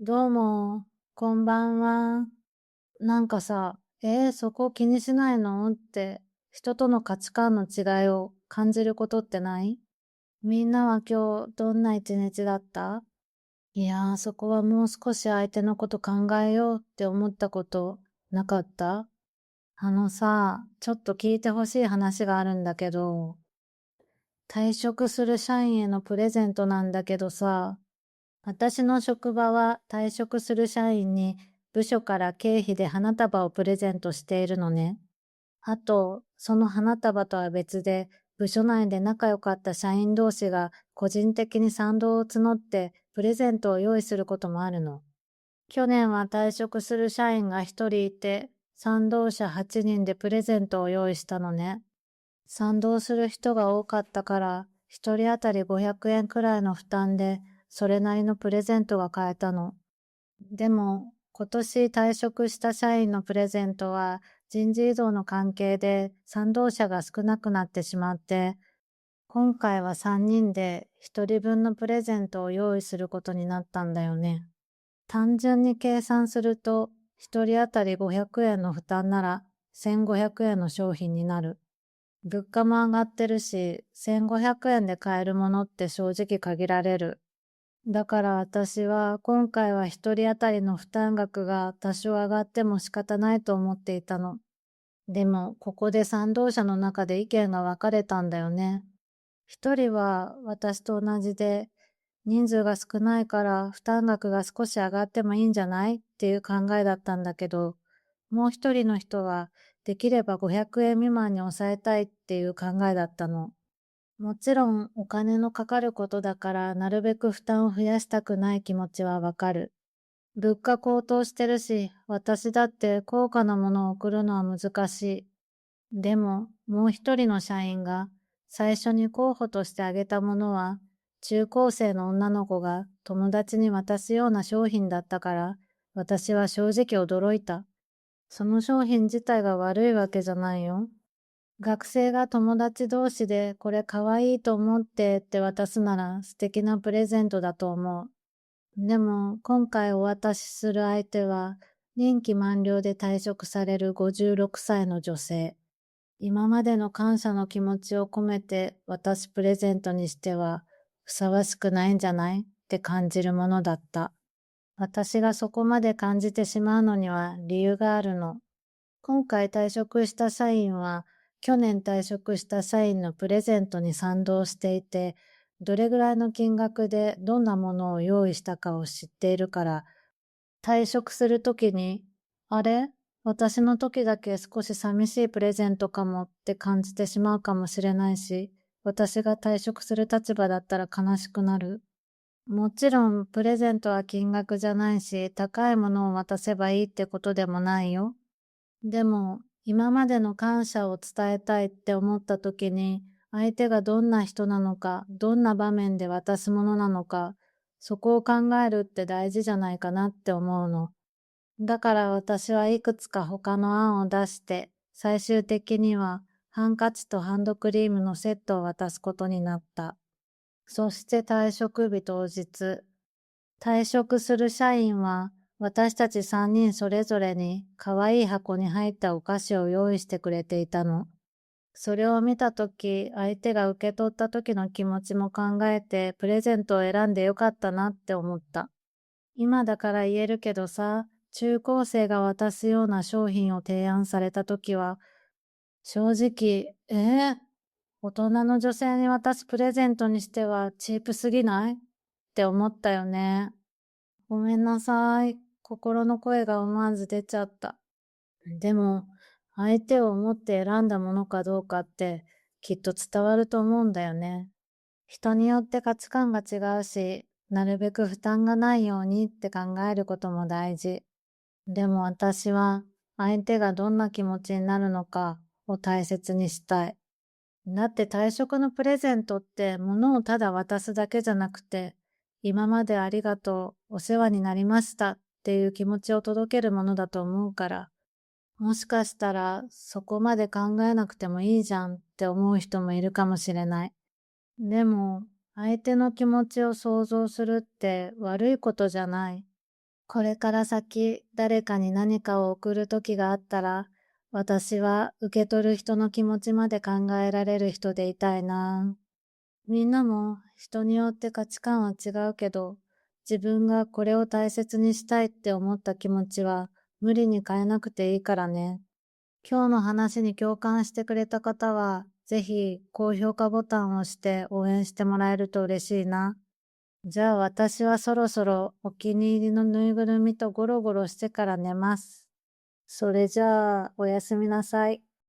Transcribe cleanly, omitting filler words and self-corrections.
どうも、こんばんは。なんかさ、そこ気にしないのって、人との価値観の違いを感じることってない？みんなは今日どんな一日だった？いやー、そこはもう少し相手のこと考えようって思ったことなかった？ちょっと聞いてほしい話があるんだけど、退職する社員へのプレゼントなんだけどさ、私の職場は退職する社員に部署から経費で花束をプレゼントしているのね。あと、その花束とは別で、部署内で仲良かった社員同士が個人的に賛同を募ってプレゼントを用意することもあるの。去年は退職する社員が一人いて、賛同者8人でプレゼントを用意したのね。賛同する人が多かったから、一人当たり500円くらいの負担で、それなりのプレゼントが買えたの。でも、今年退職した社員のプレゼントは、人事異動の関係で賛同者が少なくなってしまって、今回は3人で1人分のプレゼントを用意することになったんだよね。単純に計算すると、1人当たり500円の負担なら1500円の商品になる。物価も上がってるし、1500円で買えるものって正直限られる。だから私は今回は一人当たりの負担額が多少上がっても仕方ないと思っていたの。でも、ここで賛同者の中で意見が分かれたんだよね。一人は私と同じで、人数が少ないから負担額が少し上がってもいいんじゃないっていう考えだったんだけど、もう一人の人はできれば500円未満に抑えたいっていう考えだったの。もちろんお金のかかることだからなるべく負担を増やしたくない気持ちはわかる。物価高騰してるし、私だって高価なものを送るのは難しい。でも、もう一人の社員が最初に候補として挙げたものは、中高生の女の子が友達に渡すような商品だったから、私は正直驚いた。その商品自体が悪いわけじゃないよ。学生が友達同士でこれ可愛いと思って渡すなら素敵なプレゼントだと思う。でも今回お渡しする相手は任期満了で退職される56歳の女性。今までの感謝の気持ちを込めて渡すプレゼントにしてはふさわしくないんじゃないって感じるものだった。私がそこまで感じてしまうのには理由があるの。今回退職した社員は、去年退職した社員のプレゼントに賛同していて、どれぐらいの金額でどんなものを用意したかを知っているから、退職するときに、あれ私の時だけ少し寂しいプレゼントかもって感じてしまうかもしれないし、私が退職する立場だったら悲しくなる。もちろん、プレゼントは金額じゃないし、高いものを渡せばいいってことでもないよ。でも、今までの感謝を伝えたいって思った時に、相手がどんな人なのか、どんな場面で渡すものなのか、そこを考えるって大事じゃないかなって思うの。だから私はいくつか他の案を出して、最終的にはハンカチとハンドクリームのセットを渡すことになった。そして退職日当日、退職する社員は、私たち3人それぞれに可愛い箱に入ったお菓子を用意してくれていたの。それを見たとき、相手が受け取った時の気持ちも考えて、プレゼントを選んでよかったなって思った。今だから言えるけどさ、中高生が渡すような商品を提案されたときは、正直、大人の女性に渡すプレゼントにしてはチープすぎないって思ったよね。ごめんなさい。心の声が思わず出ちゃった。でも、相手を思って選んだものかどうかってきっと伝わると思うんだよね。人によって価値観が違うし、なるべく負担がないようにって考えることも大事。でも私は相手がどんな気持ちになるのかを大切にしたい。だって退職のプレゼントって物をただ渡すだけじゃなくて、今までありがとう、お世話になりましたっていう気持ちを届けるものだと思うから、もしかしたらそこまで考えなくてもいいじゃんって思う人もいるかもしれない。でも、相手の気持ちを想像するって悪いことじゃない。これから先、誰かに何かを送る時があったら、私は受け取る人の気持ちまで考えられる人でいたいな。みんなも人によって価値観は違うけど、自分がこれを大切にしたいって思った気持ちは無理に変えなくていいからね。今日の話に共感してくれた方は、ぜひ高評価ボタンを押して応援してもらえると嬉しいな。じゃあ私はそろそろお気に入りのぬいぐるみとゴロゴロしてから寝ます。それじゃあおやすみなさい。